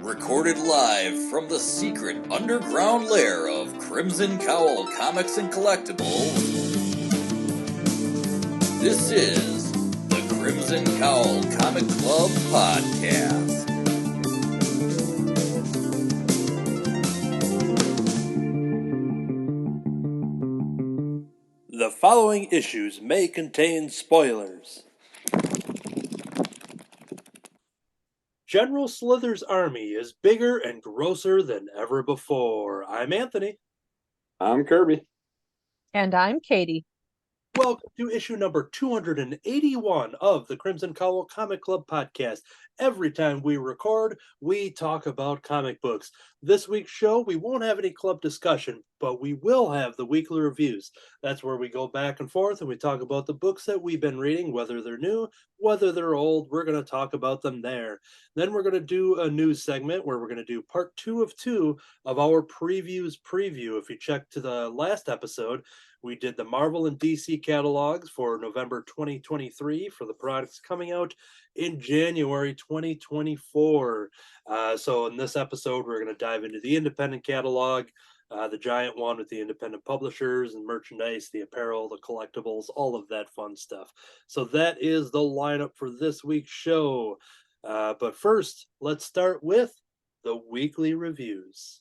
Recorded live from the secret underground lair of Crimson Cowl Comics and Collectibles, this is the Crimson Cowl Comic Club Podcast. The following issues may contain spoilers. General Slither's army is bigger and grosser than ever before. I'm Anthony. I'm Kirby. And I'm Katie. Welcome to issue number 281 of the Crimson Cowl Comic Club Podcast. Every time we record, we talk about comic books. This week's show, we won't have any club discussion, but we will have the weekly reviews. That's where we go back and forth and we talk about the books that we've been reading, whether they're new, whether they're old. We're going to talk about them there. Then we're going to do a news segment where we're going to do part 2 of 2 of our previews preview. If you check to the last episode, we did the Marvel and DC catalogs for November 2023 for the products coming out in January 2024. So in this episode, we're going to dive into the independent catalog, the giant one with the independent publishers and merchandise, the apparel, the collectibles, all of that fun stuff. So that is the lineup for this week's show. But first, let's start with the weekly reviews.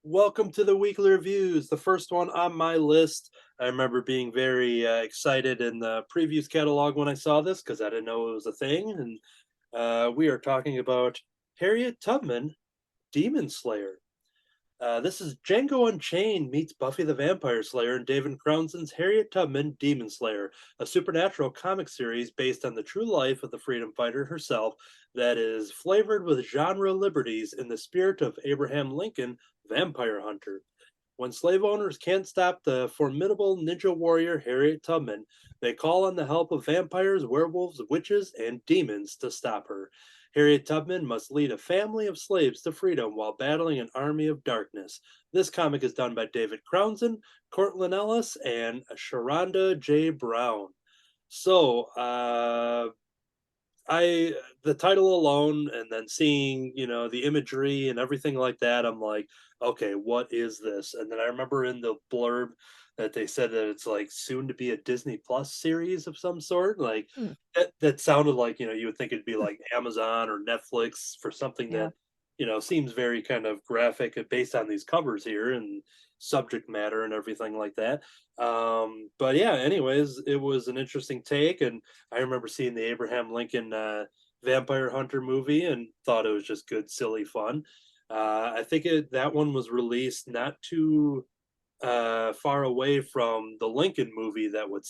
Welcome to the weekly reviews. The first one on my list. I remember being very excited in the previews catalog when I saw this because I didn't know it was a thing. And we are talking about Harriet Tubman, Demon Slayer. This is Django Unchained meets Buffy the Vampire Slayer and David Crownson's Harriet Tubman, Demon Slayer, a supernatural comic series based on the true life of the freedom fighter herself that is flavored with genre liberties in the spirit of Abraham Lincoln, Vampire Hunter. When slave owners can't stop the formidable ninja warrior Harriet Tubman, they call on the help of vampires, werewolves, witches, and demons to stop her. Harriet Tubman must lead a family of slaves to freedom while battling an army of darkness. This comic is done by David Crownson, Cortland Ellis, and Sharonda J. Brown. So, the title alone and then seeing, the imagery and everything like that, I'm like, okay, what is this? And then I remember in the blurb that they said that it's like soon to be a Disney Plus series of some sort. Like that sounded like, you would think it'd be like Amazon or Netflix for something that, seems very kind of graphic based on these covers here and subject matter and everything like that. But yeah, anyways, it was an interesting take. And I remember seeing the Abraham Lincoln Vampire Hunter movie and thought it was just good, silly fun. I think that one was released not too far away from the Lincoln movie that what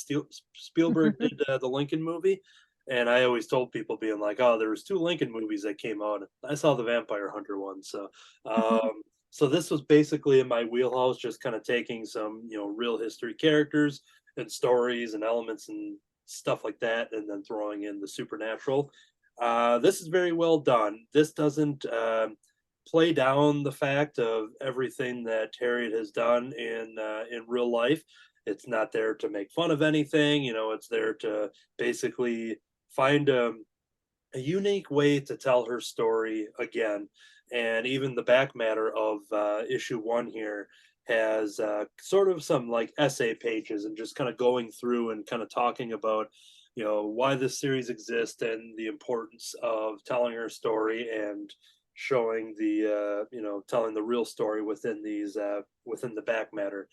Spielberg did, the Lincoln movie. And I always told people being like, oh, there was 2 Lincoln movies that came out. I saw the Vampire Hunter one. So, so this was basically in my wheelhouse, just kind of taking some, real history characters and stories and elements and stuff like that, and then throwing in the supernatural. This is very well done. This doesn't play down the fact of everything that Harriet has done in real life. It's not there to make fun of anything. It's there to basically find a unique way to tell her story again. And even the back matter of issue 1 here has sort of some like essay pages and just kind of going through and kind of talking about why this series exists and the importance of telling her story and showing the telling the real story within these within the back matter.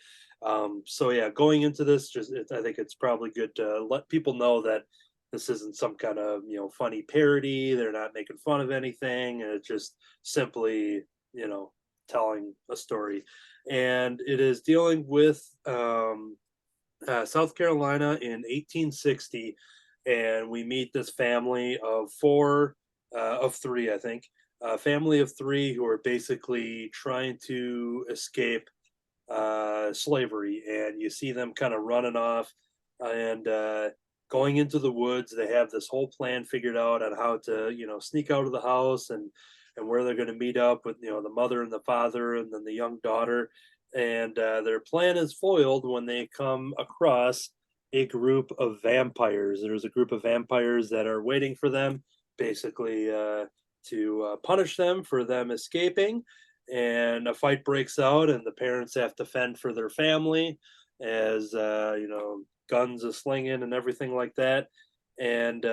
So yeah, going into this, I think it's probably good to let people know that this isn't some kind of funny parody. They're not making fun of anything, and it's just simply telling a story. And it is dealing with South Carolina in 1860, and we meet this family of 3, I think. A family of 3 who are basically trying to escape slavery, and you see them kind of running off and going into the woods. They have this whole plan figured out on how to sneak out of the house and where they're going to meet up with the mother and the father and then the young daughter. And their plan is foiled when they come across a group of vampires. There's a group of vampires that are waiting for them basically to punish them for them escaping. And a fight breaks out, and the parents have to fend for their family as guns are slinging and everything like that. And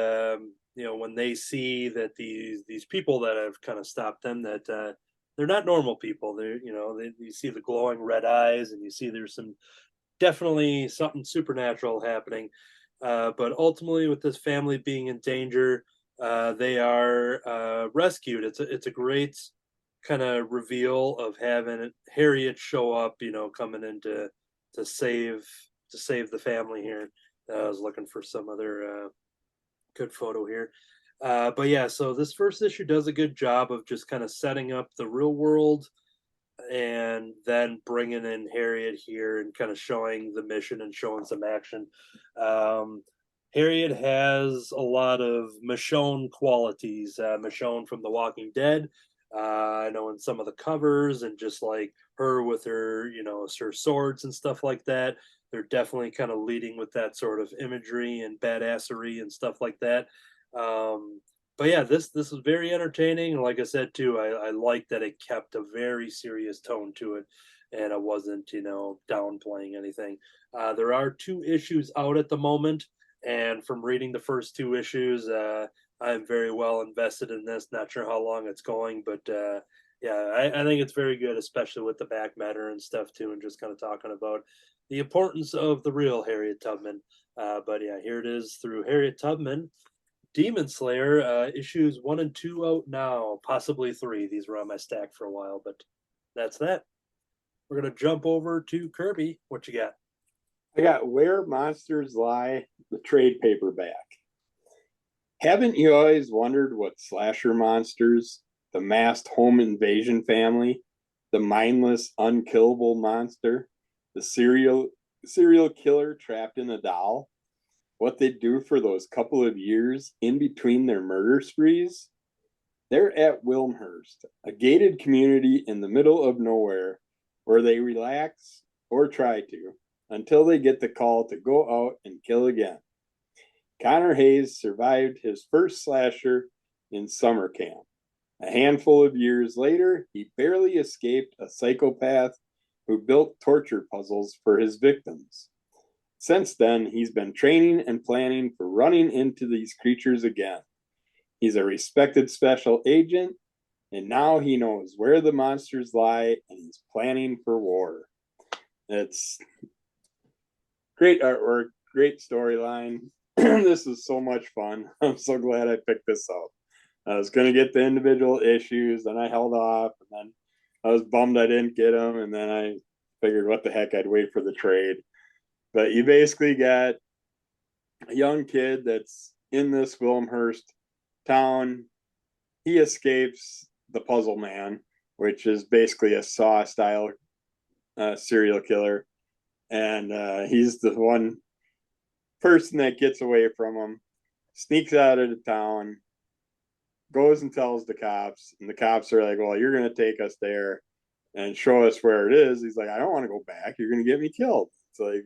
when they see that these people that have kind of stopped them, that they're not normal people. You see the glowing red eyes, and you see there's some definitely something supernatural happening. But ultimately, with this family being in danger, they are rescued. It's a great kind of reveal of having Harriet show up, coming in to save the family here. I was looking for some other good photo here. But yeah, so this first issue does a good job of just kind of setting up the real world and then bringing in Harriet here and kind of showing the mission and showing some action. Harriet has a lot of Michonne qualities. Michonne from The Walking Dead. I know in some of the covers and just like her with her, her swords and stuff like that. They're definitely kind of leading with that sort of imagery and badassery and stuff like that. But yeah, this is very entertaining. Like I said too, I like that it kept a very serious tone to it, and it wasn't downplaying anything. There are 2 issues out at the moment, and from reading the first 2 issues, I'm very well invested in this. Not sure how long it's going, but yeah, I think it's very good, especially with the back matter and stuff too, and just kind of talking about the importance of the real Harriet Tubman. But yeah, here it is through Harriet Tubman. Demon Slayer, issues 1 and 2 out now, possibly 3. These were on my stack for a while, but that's that. We're gonna jump over to Kirby. What you got? I got Where Monsters Lie, the trade paperback. Haven't you always wondered what slasher monsters, the masked home invasion family, the mindless, unkillable monster, the serial killer trapped in a doll, what they do for those couple of years in between their murder sprees? They're at Wilmhurst, a gated community in the middle of nowhere where they relax or try to until they get the call to go out and kill again. Connor Hayes survived his first slasher in summer camp. A handful of years later, he barely escaped a psychopath who built torture puzzles for his victims. Since then, he's been training and planning for running into these creatures again. He's a respected special agent, and now he knows where the monsters lie, and he's planning for war. It's great artwork, great storyline. This is so much fun. I'm so glad I picked this up. I was going to get the individual issues, then I held off, and then I was bummed I didn't get them, and then I figured what the heck, I'd wait for the trade. But you basically got a young kid that's in this Wilmhurst town. He escapes the Puzzle Man, which is basically a Saw-style serial killer. And he's the one person that gets away from him, sneaks out of the town, goes and tells the cops. And the cops are like, well, you're going to take us there and show us where it is. He's like, I don't want to go back. You're going to get me killed. It's like,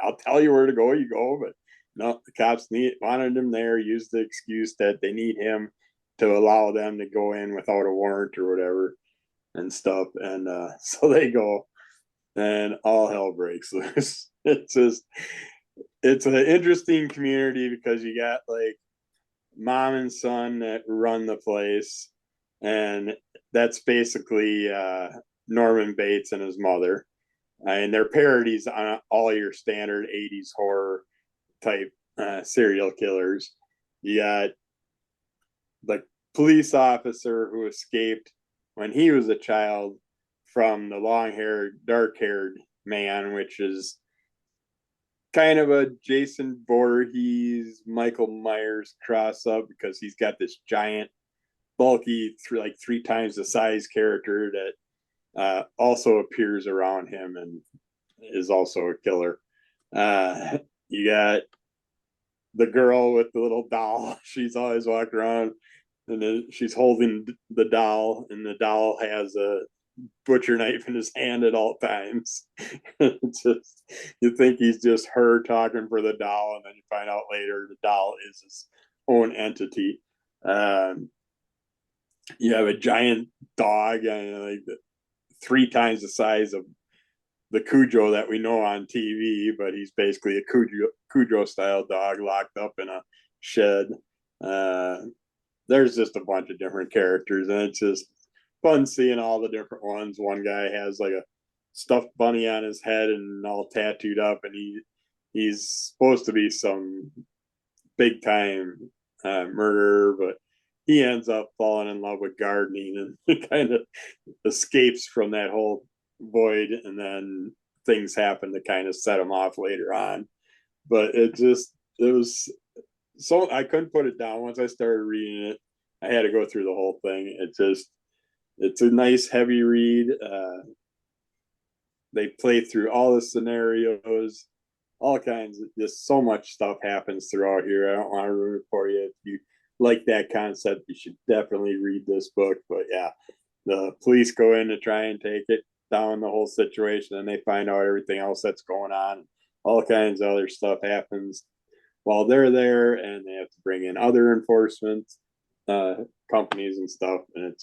I'll tell you where to go, you go. But no, the cops wanted him there, used the excuse that they need him to allow them to go in without a warrant or whatever and stuff. And so they go, and all hell breaks loose. It's an interesting community because you got like mom and son that run the place. And that's basically Norman Bates and his mother. And they're parodies on all your standard 80s horror type serial killers. You got the police officer who escaped when he was a child from the long-haired, dark-haired man, which is kind of a Jason Voorhees, Michael Myers cross-up because he's got this giant, bulky, like 3 times the size character that also appears around him and is also a killer. You got the girl with the little doll. She's always walking around and then she's holding the doll, and the doll has a butcher knife in his hand at all times. It's just, you think he's just her talking for the doll, and then you find out later the doll is his own entity. You have a giant dog, like 3 times the size of the Cujo that we know on TV, but he's basically a Cujo style dog locked up in a shed. There's just a bunch of different characters, and it's just fun seeing all the different ones. One guy has like a stuffed bunny on his head and all tattooed up, and he's supposed to be some big time murderer, but he ends up falling in love with gardening and kind of escapes from that whole void, and then things happen to kind of set him off later on. But it was so I couldn't put it down. Once I started reading it, I had to go through the whole thing. It's a nice heavy read. They play through all the scenarios, all kinds of, just so much stuff happens throughout here. I don't want to ruin it for you. If you like that concept, you should definitely read this book. But yeah, the police go in to try and take it down, the whole situation, and they find out everything else that's going on. All kinds of other stuff happens while they're there, and they have to bring in other enforcement companies and stuff. And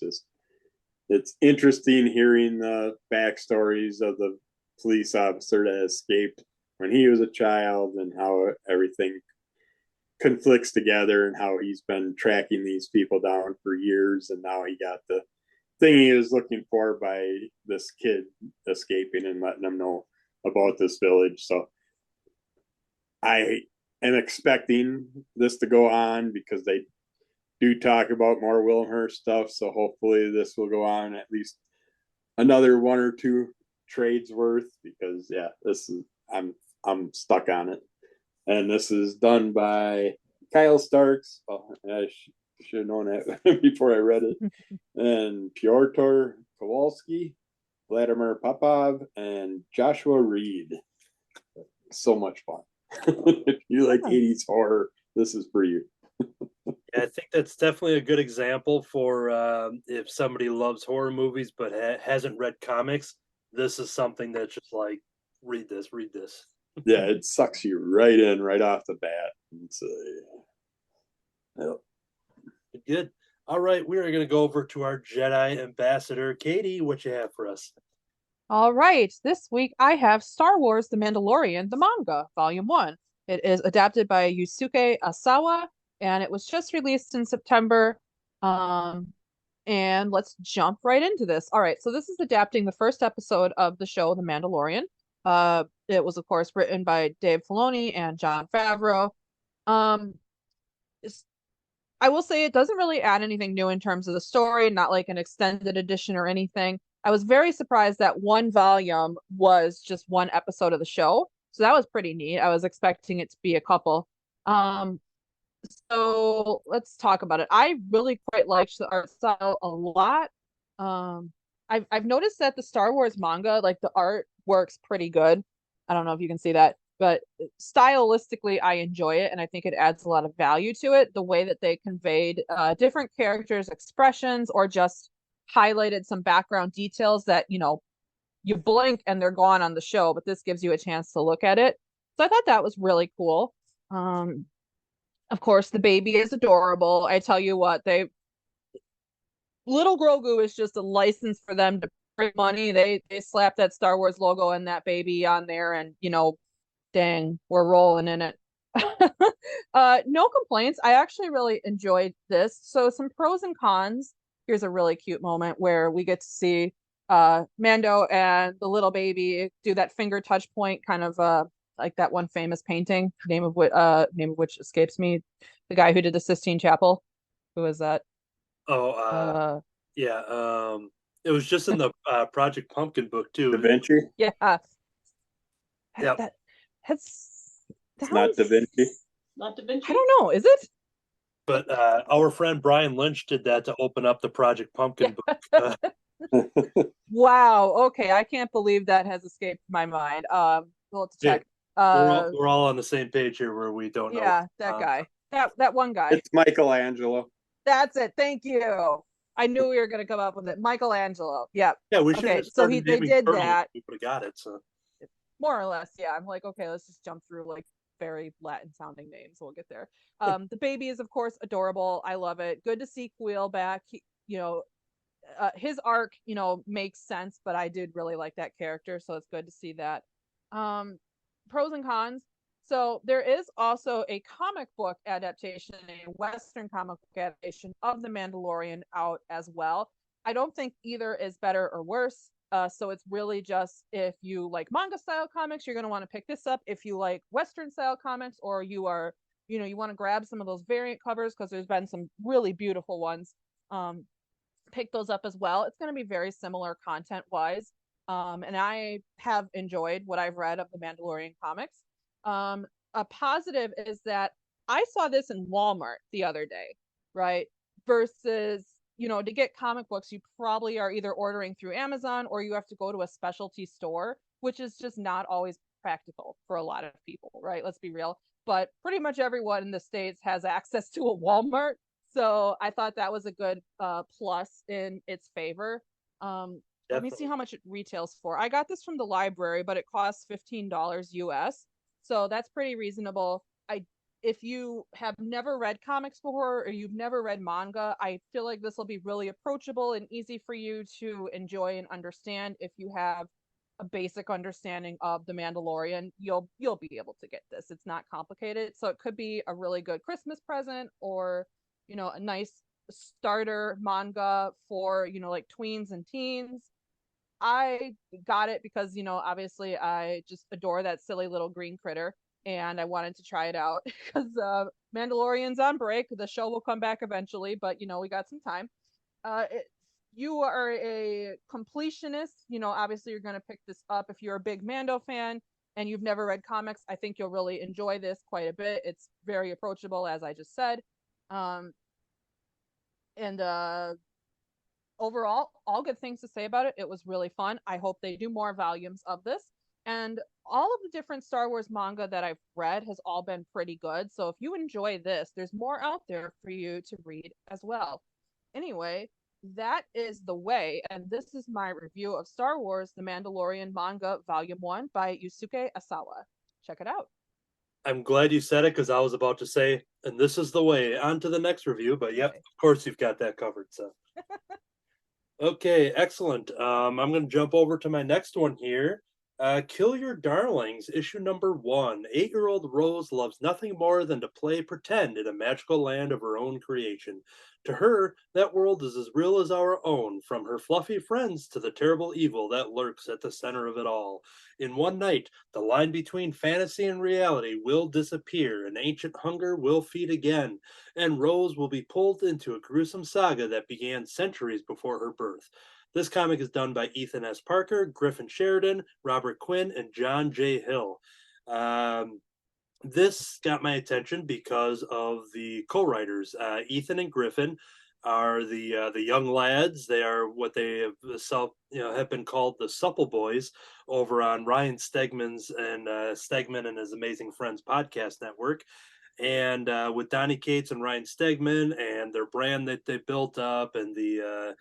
it's interesting hearing the backstories of the police officer that escaped when he was a child, and how everything conflicts together, and how he's been tracking these people down for years, and now he got the thing he was looking for by this kid escaping and letting them know about this village. So I am expecting this to go on, because they do talk about more Wilmhurst stuff. So hopefully this will go on at least another 1 or 2 trades worth, because yeah, this is I'm stuck on it. And this is done by Kyle Starks. Oh, I should have known that before I read it. And Pyotr Kowalski, Vladimir Popov, and Joshua Reed. So much fun. If you like 80s horror, this is for you. Yeah, I think that's definitely a good example for if somebody loves horror movies but hasn't read comics. This is something that's just like, read this. Yeah, it sucks you right in right off the bat. It's, yeah. Good. All right, we are going to go over to our Jedi ambassador, Katie. What you have for us? All right, this week I have Star Wars: The Mandalorian, the manga, Volume 1. It is adapted by Yusuke Asawa, and it was just released in September. And let's jump right into this. All right, so this is adapting the first episode of the show, The Mandalorian. It was, of course, written by Dave Filoni and Jon Favreau. I will say it doesn't really add anything new in terms of the story, not like an extended edition or anything. I was very surprised that one volume was just one episode of the show. So that was pretty neat. I was expecting it to be a couple. So let's talk about it. I really quite liked the art style a lot. I've noticed that the Star Wars manga, like the art works pretty good. I don't know if you can see that, but stylistically, I enjoy it, and I think it adds a lot of value to it. The way that they conveyed different characters' expressions, or just highlighted some background details that, you blink and they're gone on the show, but this gives you a chance to look at it. So I thought that was really cool. Of course, the baby is adorable. I tell you what, little Grogu is just a license for them to print money. They slap that Star Wars logo and that baby on there, and dang, we're rolling in it. No complaints. I actually really enjoyed this. So some pros and cons. Here's a really cute moment where we get to see Mando and the little baby do that finger touch point, kind of like that one famous painting, name of which escapes me. The guy who did the Sistine Chapel. Who was that? Oh, yeah. It was just in the Project Pumpkin book too. Da Vinci? Yeah. Yep. It's not Da Vinci. Not Da Vinci. I don't know. Is it? But our friend Brian Lynch did that to open up the Project Pumpkin book. Wow. Okay, I can't believe that has escaped my mind. We'll have to check. We're all on the same page here, where we don't know. Yeah, that guy. That one guy. It's Michelangelo. That's it. Thank you. I knew we were going to come up with it. Michelangelo. Yeah. Yeah, we should. Okay, have so they did that. We would have got it. So More or less, yeah. I'm like, okay, let's just jump through like very Latin sounding name, so we'll get there. The baby is of course adorable. I love it. Good to see Cowl back. His arc, makes sense, but I did really like that character, so it's good to see that. Pros and cons. So there is also a comic book adaptation, a Western comic book adaptation of The Mandalorian out as well. I don't think either is better or worse. So it's really just if you like manga style comics, you're going to want to pick this up. If you like Western style comics, or you want to grab some of those variant covers, because there's been some really beautiful ones, pick those up as well. It's going to be very similar content wise. And I have enjoyed what I've read of the Mandalorian comics. A positive is that I saw this in Walmart the other day, right? Versus, to get comic books, you probably are either ordering through Amazon or you have to go to a specialty store, which is just not always practical for a lot of people, right? Let's be real. But pretty much everyone in the States has access to a Walmart. So I thought that was a good plus in its favor. Let me see how much it retails for. I got this from the library, but it costs $15 US. So that's pretty reasonable. If you have never read comics before, or you've never read manga, I feel like this will be really approachable and easy for you to enjoy and understand. If you have a basic understanding of The Mandalorian, you'll be able to get this. It's not complicated. So it could be a really good Christmas present, or, a nice starter manga for, like tweens and teens. I got it because, obviously I just adore that silly little green critter, and I wanted to try it out because Mandalorian's on break. The show will come back eventually, but, we got some time. You are a completionist. Obviously you're going to pick this up if you're a big Mando fan and you've never read comics. I think you'll really enjoy this quite a bit. It's very approachable, as I just said. Overall, all good things to say about it. It was really fun. I hope they do more volumes of this. And all of the different Star Wars manga that I've read has all been pretty good. So if you enjoy this, there's more out there for you to read as well. Anyway, that is the way. And this is my review of Star Wars The Mandalorian Manga Volume 1 by Yusuke Asawa. Check it out. I'm glad you said it, because I was about to say, and this is the way. On to the next review. But yep, of course you've got that covered. So. Okay, excellent. I'm going to jump over to my next one here. Kill Your Darlings, issue number 1. 8-year-old Rose loves nothing more than to play pretend in a magical land of her own creation. To her, that world is as real as our own, from her fluffy friends to the terrible evil that lurks at the center of it all. In one night, the line between fantasy and reality will disappear, and ancient hunger will feed again, and Rose will be pulled into a gruesome saga that began centuries before her birth. This comic is done by Ethan S. Parker, Griffin Sheridan, Robert Quinn, and John J. Hill. This got my attention because of the co-writers. Ethan and Griffin are the young lads. They are what they have been called the Supple Boys over on Ryan Stegman's and Stegman and His Amazing Friends podcast network. And with Donnie Cates and Ryan Stegman and their brand that they built up, and the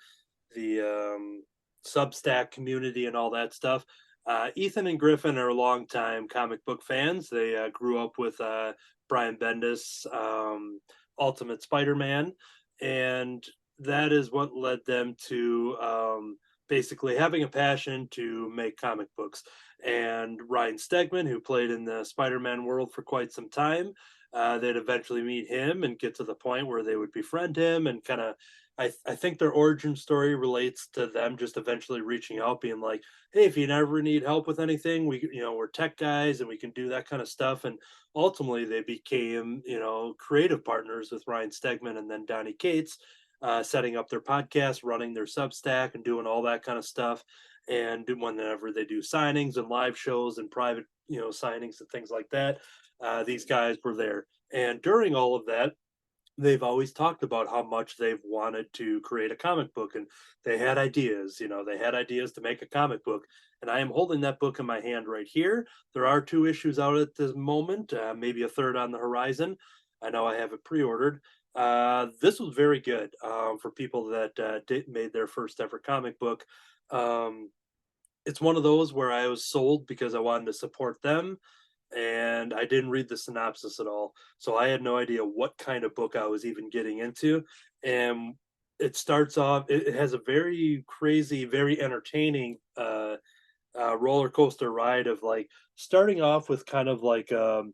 Substack community and all that stuff. Ethan and Griffin are longtime comic book fans. They grew up with Brian Bendis' Ultimate Spider-Man, and that is what led them to basically having a passion to make comic books. And Ryan Stegman, who played in the Spider-Man world for quite some time, they'd eventually meet him and get to the point where they would befriend him, and kind of I think their origin story relates to them just eventually reaching out, being like, hey, if you ever need help with anything, we're tech guys and we can do that kind of stuff. And ultimately they became, creative partners with Ryan Stegman and then Donnie Cates, setting up their podcast, running their Substack, and doing all that kind of stuff. And whenever they do signings and live shows and private, signings and things like that, these guys were there. And during all of that, they've always talked about how much they've wanted to create a comic book, and they had ideas. They had ideas to make a comic book, and I am holding that book in my hand right here. There are 2 issues out at this moment, maybe a third on the horizon. I know I have it pre-ordered. This was very good for people that made their first ever comic book. It's one of those where I was sold because I wanted to support them. and I didn't read the synopsis at all. So I had no idea what kind of book I was even getting into. And it starts off, it has a very crazy, very entertaining roller coaster ride of like starting off with kind of like a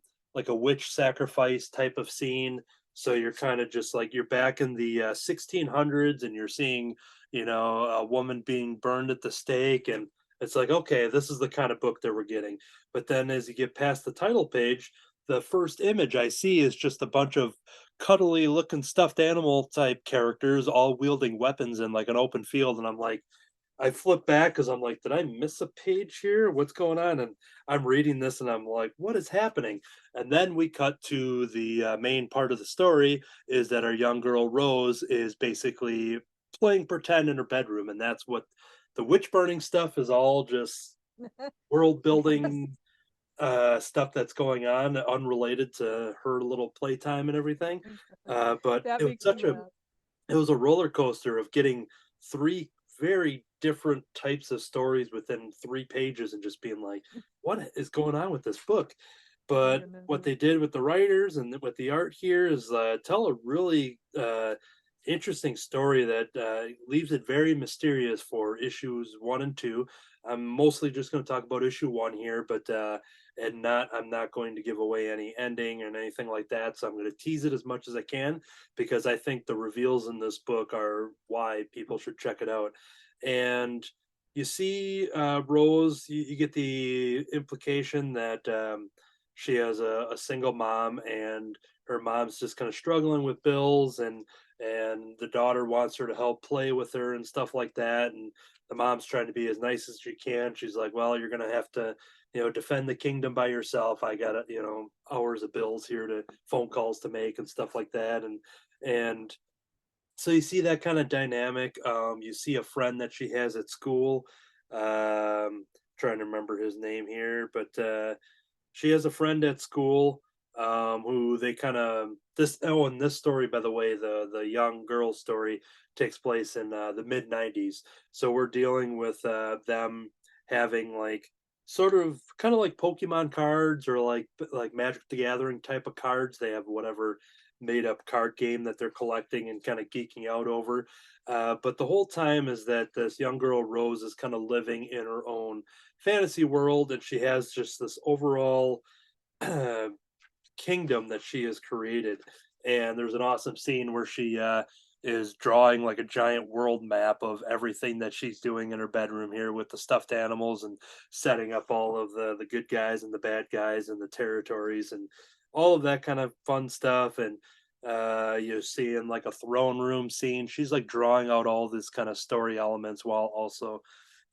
witch sacrifice type of scene. So you're kind of just like you're back in the 1600s and you're seeing, you know, a woman being burned at the stake, and it's like, okay, this is the kind of book that we're getting. But then as you get past the title page, the first image I see is just a bunch of cuddly looking stuffed animal type characters all wielding weapons in like an open field, and I'm like, I flip back because I'm like, did I miss a page here? What's going on? And I'm reading this and I'm like, what is happening? And then we cut to the main part of the story is that our young girl Rose is basically playing pretend in her bedroom. And that's what the witch burning stuff is, all just world building stuff that's going on unrelated to her little playtime and everything. But That it was makes me such a laugh. it was a roller coaster of getting three very different types of stories within 3 pages and just being like, what is going on with this book? Oh my But goodness. what they did with the writers and with the art here is tell a really interesting story that leaves it very mysterious for issues 1 and 2. I'm mostly just going to talk about issue 1 here, but I'm not going to give away any ending and anything like that. So I'm going to tease it as much as I can because I think the reveals in this book are why people should check it out. And you see Rose, you get the implication that she has a single mom, and her mom's just kind of struggling with bills, and the daughter wants her to help play with her and stuff like that. And the mom's trying to be as nice as she can. She's like, well, you're going to have to, you know, defend the kingdom by yourself. I got, you know, hours of bills here to phone calls to make and stuff like that. And so you see that kind of dynamic. You see a friend that she has at school. Trying to remember his name here, but she has a friend at school who they kind of this. Oh, and this story, by the way, the young girl story takes place in the mid '90s. So we're dealing with them having like sort of kind of like Pokemon cards or like Magic the Gathering type of cards. They have whatever made up card game that they're collecting and kind of geeking out over. But the whole time is that this young girl Rose is kind of living in her own fantasy world, and she has just this overall kingdom that she has created. And there's an awesome scene where she is drawing like a giant world map of everything that she's doing in her bedroom here with the stuffed animals and setting up all of the good guys and the bad guys and the territories and all of that kind of fun stuff. And you're seeing like a throne room scene. She's like drawing out all this kind of story elements while also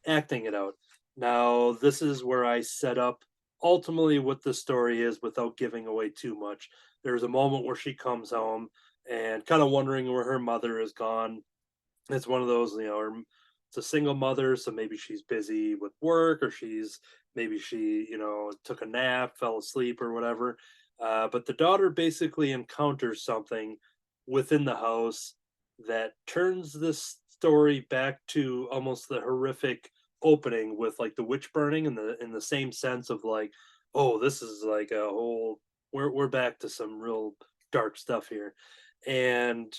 acting it out. Now, this is where I set up ultimately what the story is without giving away too much. There's a moment where she comes home and kind of wondering where her mother is gone. It's one of those, you know, it's a single mother, so maybe she's busy with work, or maybe she, you know, took a nap, fell asleep, or whatever. But the daughter basically encounters something within the house that turns this story back to almost the horrific opening with like the witch burning in the same sense of like, oh, this is like a whole we're back to some real dark stuff here. And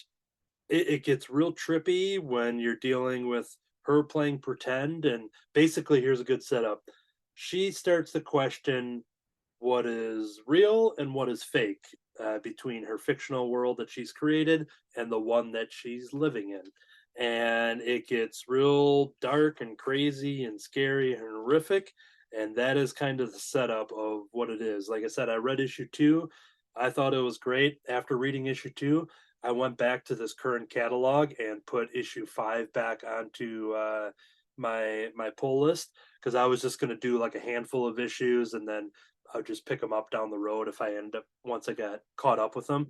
it gets real trippy when you're dealing with her playing pretend. And basically, here's a good setup. She starts to question what is real and what is fake between her fictional world that she's created and the one that she's living in. And it gets real dark and crazy and scary and horrific. And that is kind of the setup of what it is. Like I said, I read issue 2. I thought it was great. After reading issue 2, I went back to this current catalog and put issue 5 back onto my pull list because I was just going to do like a handful of issues and then I'll just pick them up down the road if I end up once I got caught up with them.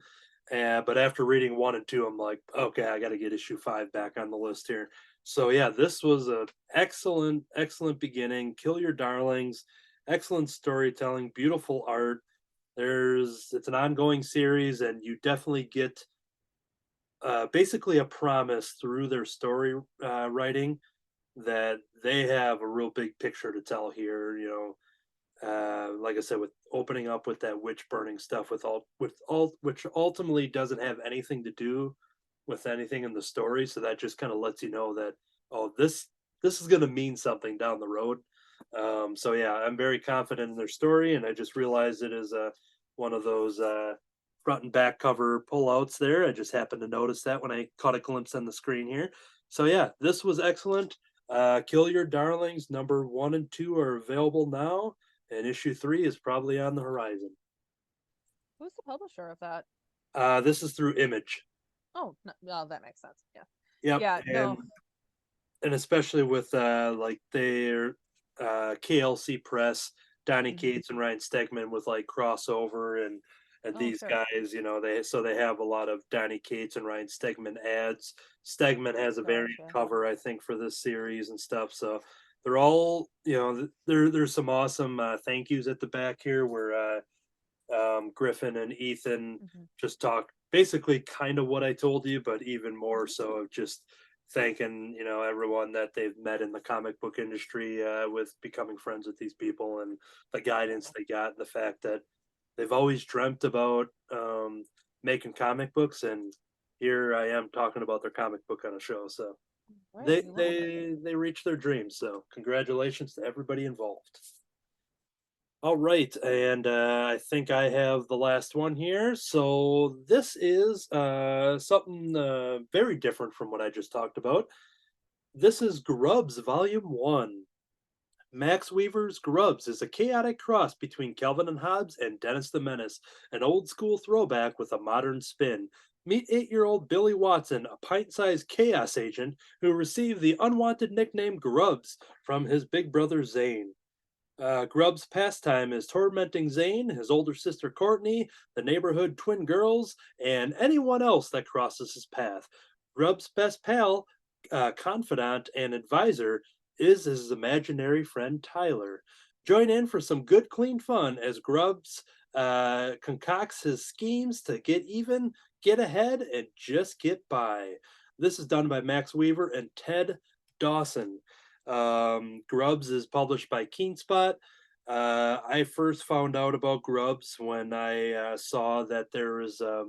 But after reading 1 and 2, I'm like, okay, I got to get issue 5 back on the list here. So yeah, this was a excellent beginning. Kill Your Darlings, excellent storytelling, beautiful art. It's an ongoing series, and you definitely get basically a promise through their story writing that they have a real big picture to tell here. You know, like I said, with opening up with that witch burning stuff, which ultimately doesn't have anything to do with anything in the story. So that just kind of lets you know that, oh, this is going to mean something down the road. So yeah, I'm very confident in their story, and I just realized it is one of those front and back cover pullouts there. I just happened to notice that when I caught a glimpse on the screen here. So yeah, this was excellent. Kill Your Darlings number 1 and 2 are available now, and issue 3 is probably on the horizon. Who's the publisher of that? This is through Image. Oh, no, that makes sense. Yeah. Yep. Yeah, no. And especially with like their KLC Press, Donny Cates and Ryan Stegman with like crossover and these sure. guys, they have a lot of Donny Cates and Ryan Stegman ads. Stegman has a variant Gotcha. cover, I think, for this series and stuff. So they're all, there's some awesome thank yous at the back here where Griffin and Ethan just talk basically kind of what I told you, but even more so of just thanking everyone that they've met in the comic book industry with becoming friends with these people and the guidance they got and the fact that they've always dreamt about making comic books, and here I am talking about their comic book on a show. So Right, they reached their dreams. So congratulations to everybody involved. All right, and I think I have the last one here. So this is something very different from what I just talked about. This is Grubbs Volume 1. Max Weaver's Grubbs is a chaotic cross between Calvin and Hobbes and Dennis the Menace, an old school throwback with a modern spin. Meet 8-year-old Billy Watson, a pint-sized chaos agent who received the unwanted nickname Grubbs from his big brother Zane. Grubb's pastime is tormenting Zane, his older sister Courtney, the neighborhood twin girls, and anyone else that crosses his path. Grubb's best pal, confidant, and advisor is his imaginary friend Tyler. Join in for some good, clean fun as Grubbs concocts his schemes to get even, get ahead, and just get by. This is done by Max Weaver and Ted Dawson. Grubbs is published by Keenspot. I first found out about Grubbs when I saw that there was, I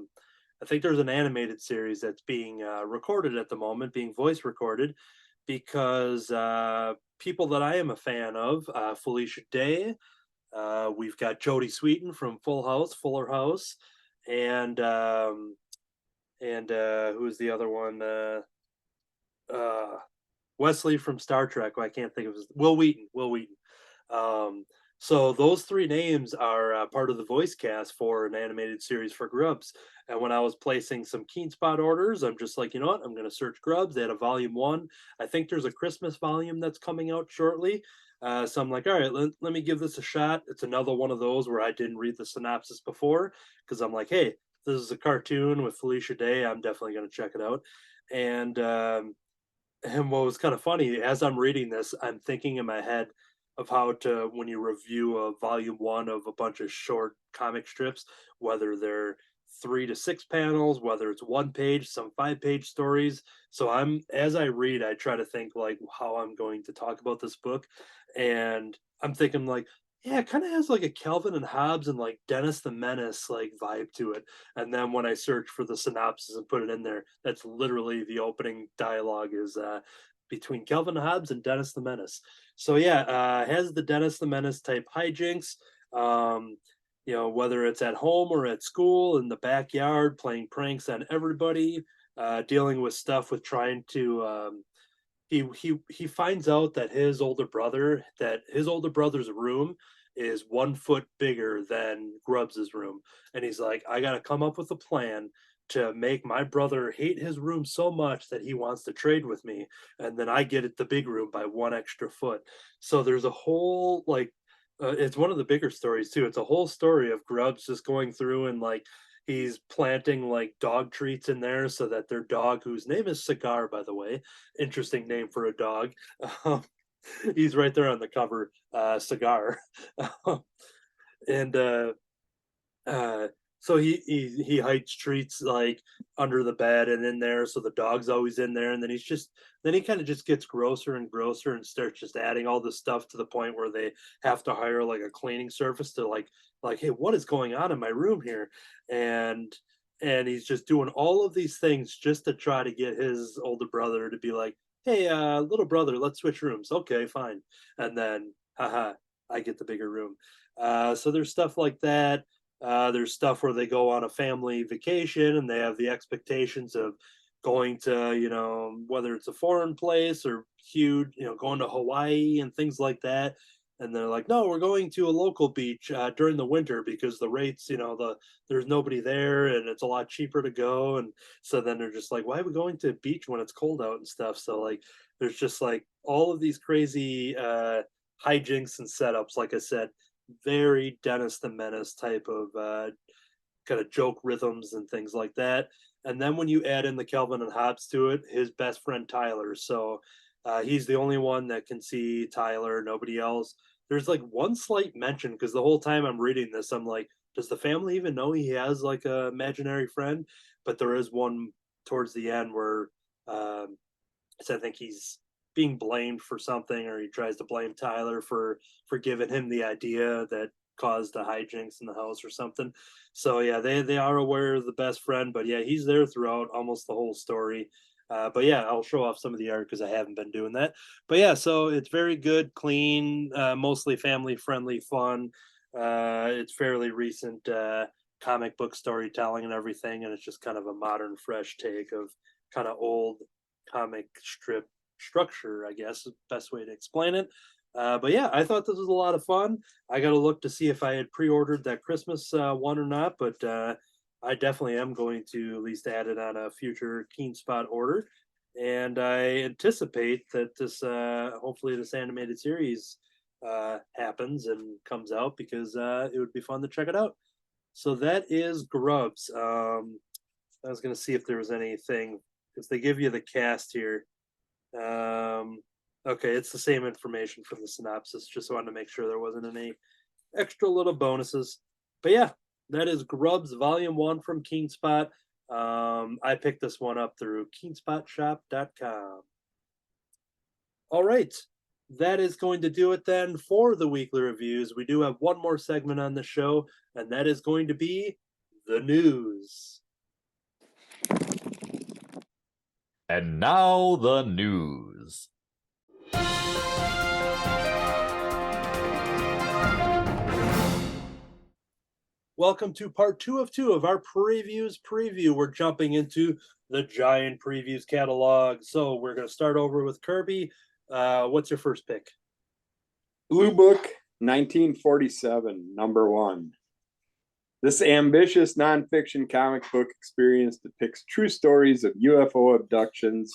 think there's an animated series that's being recorded at the moment, being voice recorded, because people that I am a fan of, Felicia Day, we've got Jodie Sweetin from Fuller House, and who's the other one? Wesley from Star Trek. I can't think of his. Will Wheaton. So those 3 names are part of the voice cast for an animated series for Grubbs. And when I was placing some Keenspot orders, I'm just like, you know what? I'm going to search Grubbs. They had a volume 1. I think there's a Christmas volume that's coming out shortly. So I'm like, all right, let me give this a shot. It's another one of those where I didn't read the synopsis before because I'm like, hey, this is a cartoon with Felicia Day. I'm definitely going to check it out. And what was kind of funny, as I'm reading this, I'm thinking in my head of how to, when you review a volume 1 of a bunch of short comic strips, whether they're 3 to 6 panels, whether it's 1 page, some 5-page stories. So as I read, I try to think like how I'm going to talk about this book. And I'm thinking like, yeah, it kind of has like a Calvin and Hobbes and like Dennis the Menace like vibe to it. And then when I search for the synopsis and put it in there, that's literally the opening dialogue is between Calvin and Hobbes and Dennis the Menace. So yeah, has the Dennis the Menace type hijinks. Whether it's at home or at school, in the backyard, playing pranks on everybody, dealing with stuff with trying to he finds out that his older brother's room is 1 foot bigger than Grubbs's room, and he's like, I got to come up with a plan to make my brother hate his room so much that he wants to trade with me, and then I get it the big room by 1 extra foot. So there's a whole like it's one of the bigger stories too. It's a whole story of Grubbs just going through and like he's planting like dog treats in there so that their dog, whose name is Cigar, by the way, interesting name for a dog. He's right there on the cover, Cigar. and So he hides treats like under the bed and in there, so the dog's always in there, and then he kind of just gets grosser and grosser and starts just adding all this stuff to the point where they have to hire like a cleaning service to like, hey, what is going on in my room here? And he's just doing all of these things just to try to get his older brother to be like, hey, little brother, let's switch rooms. Okay, fine. And then, haha, I get the bigger room. So there's stuff like that. There's stuff where they go on a family vacation and they have the expectations of going to, whether it's a foreign place or huge, going to Hawaii and things like that. And they're like, no, we're going to a local beach during the winter because the rates, there's nobody there and it's a lot cheaper to go. And so then they're just like, why are we going to a beach when it's cold out and stuff? So like, there's just like all of these crazy hijinks and setups. Like I said, very Dennis the Menace type of kind of joke rhythms and things like that. And then when you add in the Calvin and Hobbes to it, his best friend Tyler. So he's the only one that can see Tyler, nobody else. There's like one slight mention because the whole time I'm reading this, I'm like, does the family even know he has like a imaginary friend? But there is one towards the end where I think he's being blamed for something, or he tries to blame Tyler for giving him the idea that caused the hijinks in the house or something. So yeah, they are aware of the best friend, but yeah, he's there throughout almost the whole story. But yeah, I'll show off some of the art because I haven't been doing that. But yeah, so it's very good, clean, mostly family friendly, fun. It's fairly recent comic book storytelling and everything, and it's just kind of a modern, fresh take of kind of old comic strip structure, I guess, is the best way to explain it. But yeah, I thought this was a lot of fun. I got to look to see if I had pre-ordered that Christmas one or not, but I definitely am going to at least add it on a future Keen Spot order. And I anticipate that this, hopefully, this animated series happens and comes out because it would be fun to check it out. So that is Grubbs. I was going to see if there was anything because they give you the cast here. Okay, it's the same information from the synopsis. Just wanted to make sure there wasn't any extra little bonuses. But yeah, that is Grubbs Volume 1 from Keenspot. I picked this one up through keenspotshop.com. All right, that is going to do it then for the weekly reviews. We do have one more segment on the show, and that is going to be the news. And now the news. Welcome to part 2 of 2 of our previews preview. We're jumping into the giant previews catalog. So we're going to start over with Kirby. What's your first pick? Blue Book 1947, number 1. This ambitious nonfiction comic book experience depicts true stories of UFO abductions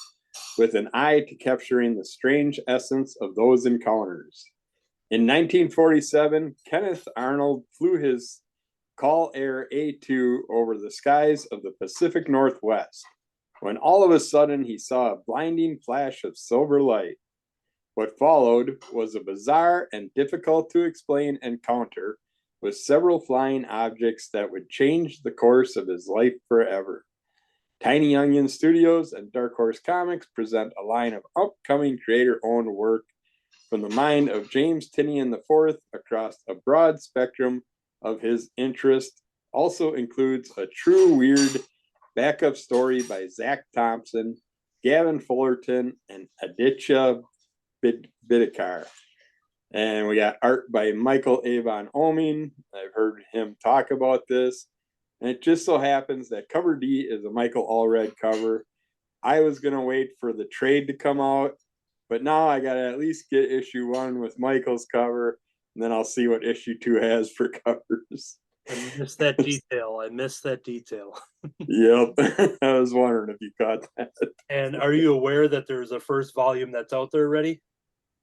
with an eye to capturing the strange essence of those encounters. In 1947, Kenneth Arnold flew his Cowl Air A2 over the skies of the Pacific Northwest, when all of a sudden he saw a blinding flash of silver light. What followed was a bizarre and difficult to explain encounter with several flying objects that would change the course of his life forever. Tiny Onion Studios and Dark Horse Comics present a line of upcoming creator-owned work from the mind of James Tynion IV across a broad spectrum of his interest. Also includes a true weird backup story by Zach Thompson, Gavin Fullerton, and Aditya Bidikar. And we got art by Michael Avon Oming. I've heard him talk about this. And it just so happens that cover D is a Michael Allred cover. I was going to wait for the trade to come out, but now I got to at least get issue 1 with Michael's cover, and then I'll see what issue 2 has for covers. I missed that detail. Yep. I was wondering if you caught that. And are you aware that there's a first volume that's out there already?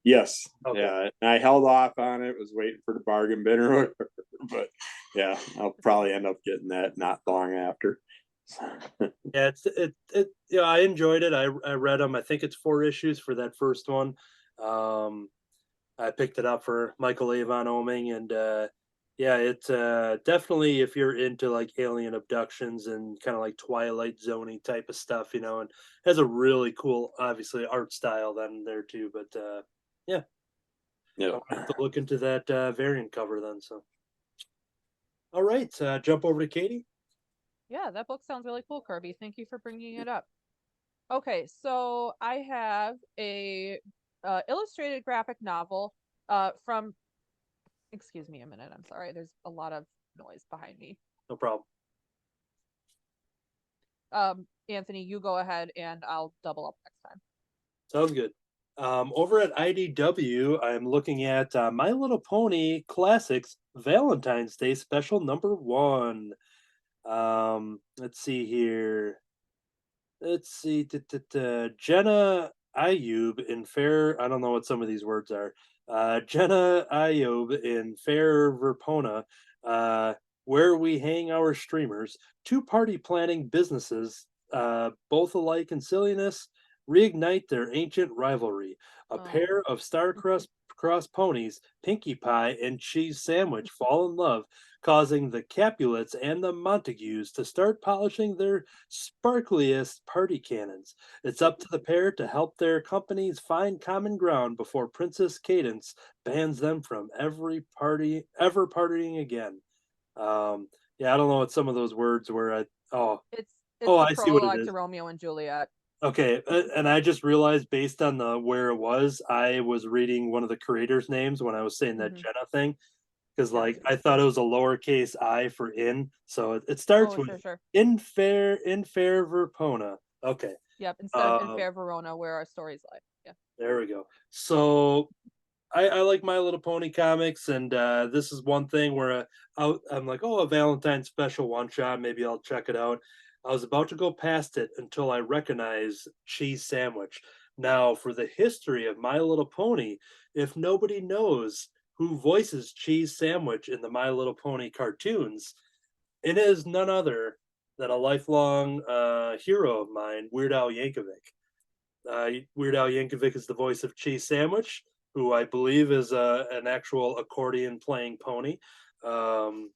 Yes. Okay. Yeah. And I held off on it, was waiting for the bargain bin or whatever. But yeah, I'll probably end up getting that not long after. Yeah, I enjoyed it. I read them. I think it's 4 issues for that first one. I picked it up for Michael Avon Oming, and Yeah, it's definitely if you're into like alien abductions and kind of like Twilight Zoney type of stuff, and has a really cool, obviously art style then there too. But yeah, Yeah. I'll have to look into that variant cover then. So, all right, jump over to Katie. Yeah, that book sounds really cool, Kirby. Thank you for bringing it up. Okay, so I have a illustrated graphic novel from, excuse me a minute, I'm sorry, there's a lot of noise behind me. No problem. Anthony, you go ahead and I'll double up next time. Sounds good. Over at IDW, I'm looking at My Little Pony Classics Valentine's Day Special #1. Let's see here. Let's see. Jenna Ayub in Fair. I don't know what some of these words are. Jenna Ayub in Fair Verpona, where we hang our streamers. Two party planning businesses, both alike in silliness, reignite their ancient rivalry. A Oh. pair of star-crossed cross ponies, Pinkie Pie and Cheese Sandwich, fall in love, causing the Capulets and the Montagues to start polishing their sparkliest party cannons. It's up to the pair to help their companies find common ground before Princess Cadence bans them from every party ever partying again. Yeah, I don't know what some of those words were. It's Oh, the I see what it prologue to is. Romeo and Juliet. Okay, and I just realized based on the where it was, I was reading one of the creators' names when I was saying that Mm-hmm. Jenna thing, because Yep. like I thought it was a lowercase I for in, so it starts Oh, with sure. in fair Verpona. Okay, Yep. Instead of in um, Fair Verona, where our stories lie. Yeah. there we go. So I like My Little Pony comics, and this is one thing where I'm like, oh, a Valentine special one shot. Maybe I'll check it out. I was about to go past it until I recognized Cheese Sandwich. Now, for the history of My Little Pony, if nobody knows who voices Cheese Sandwich in the My Little Pony cartoons, it is none other than a lifelong hero of mine, Weird Al Yankovic. Weird Al Yankovic is the voice of Cheese Sandwich, who I believe is an actual accordion playing pony. Um,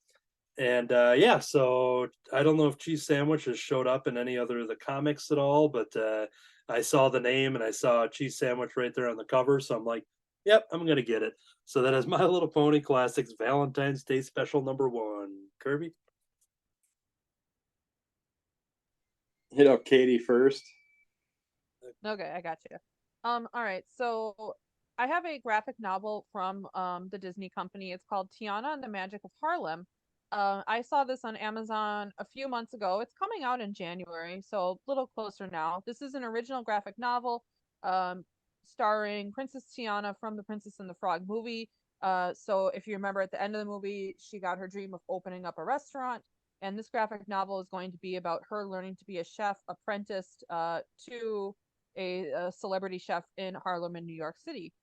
and yeah, so I don't know if Cheese Sandwich has showed up in any other of the comics at all, but I saw the name and I saw Cheese Sandwich right there on the cover, so I'm like, yep, I'm gonna get it. So that is My Little Pony Classics Valentine's Day Special #1. Kirby. Hit up Katie first. Okay, I got you. All right. So I have a graphic novel from the Disney company. It's called Tiana and the Magic of Harlem. I saw this on Amazon a few months ago. It's coming out in January, so a little closer now. This is an original graphic novel, um, starring Princess Tiana from the Princess and the Frog movie. So if you remember at the end of the movie, she got her dream of opening up a restaurant. And this graphic novel is going to be about her learning to be a chef apprenticed to a celebrity chef in Harlem in New York City.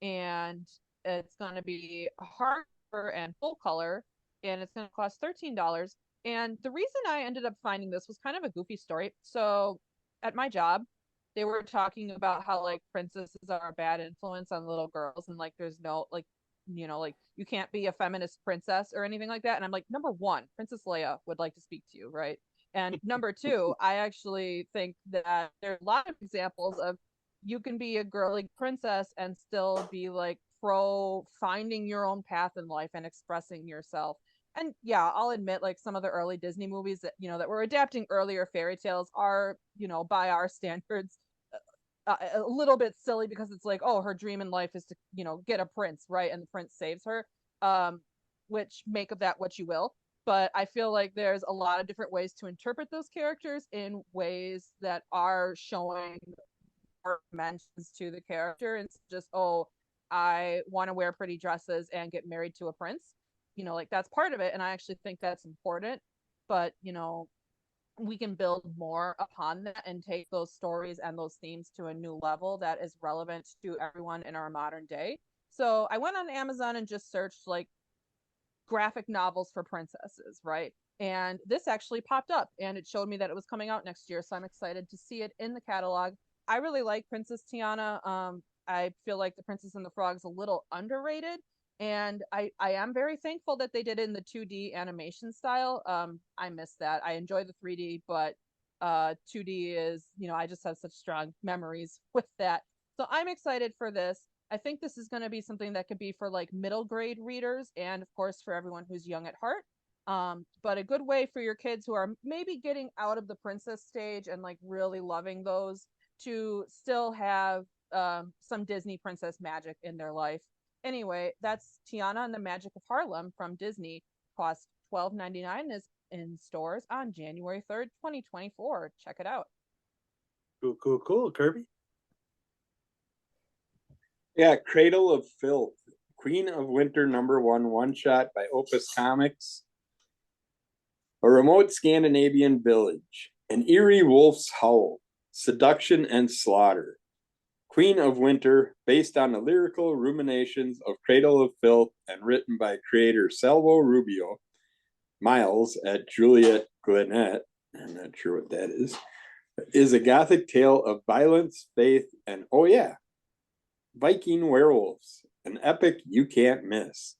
And it's going to be hardcover and full color, and it's going to cost $13. And the reason I ended up finding this was kind of a goofy story. So at my job, they were talking about how like princesses are a bad influence on little girls, and like there's no like like you can't be a feminist princess or anything like that. And I'm like, number one, Princess Leia would like to speak to you, right? And number two, I actually think that there are a lot of examples of you can be a girly princess and still be like pro finding your own path in life and expressing yourself. And yeah, I'll admit like some of the early Disney movies that that were adapting earlier fairy tales are, by our standards a little bit silly because it's like, oh, her dream in life is to, get a prince, right? And the prince saves her. Which make of that what you will. But I feel like there's a lot of different ways to interpret those characters in ways that are showing more dimensions to the character. And it's just, oh, I want to wear pretty dresses and get married to a prince. Like that's part of it. And I actually think that's important. But, we can build more upon that and take those stories and those themes to a new level that is relevant to everyone in our modern day. So I went on Amazon and just searched like graphic novels for princesses, right? And this actually popped up and it showed me that it was coming out next year. So I'm excited to see it in the catalog. I really like Princess Tiana. I feel like the Princess and the Frog is a little underrated. And I am very thankful that they did it in the 2D animation style. I miss that. I enjoy the 3D, but 2D is, I just have such strong memories with that. So I'm excited for this. I think this is going to be something that could be for like middle grade readers and of course for everyone who's young at heart. But a good way for your kids who are maybe getting out of the princess stage and like really loving those to still have some Disney princess magic in their life. Anyway, that's Tiana and the Magic of Harlem from Disney. Cost $12.99, is in stores on January 3rd, 2024. Check it out. Cool. Kirby? Yeah, Cradle of Filth, Queen of Winter #1 one-shot by Opus Comics. A remote Scandinavian village, an eerie wolf's howl, seduction and slaughter. Queen of Winter, based on the lyrical ruminations of Cradle of Filth and written by creator Salvo Rubio, Miles at Juliet Glennet, I'm not sure what that is a gothic tale of violence, faith, and oh yeah, Viking werewolves, an epic you can't miss.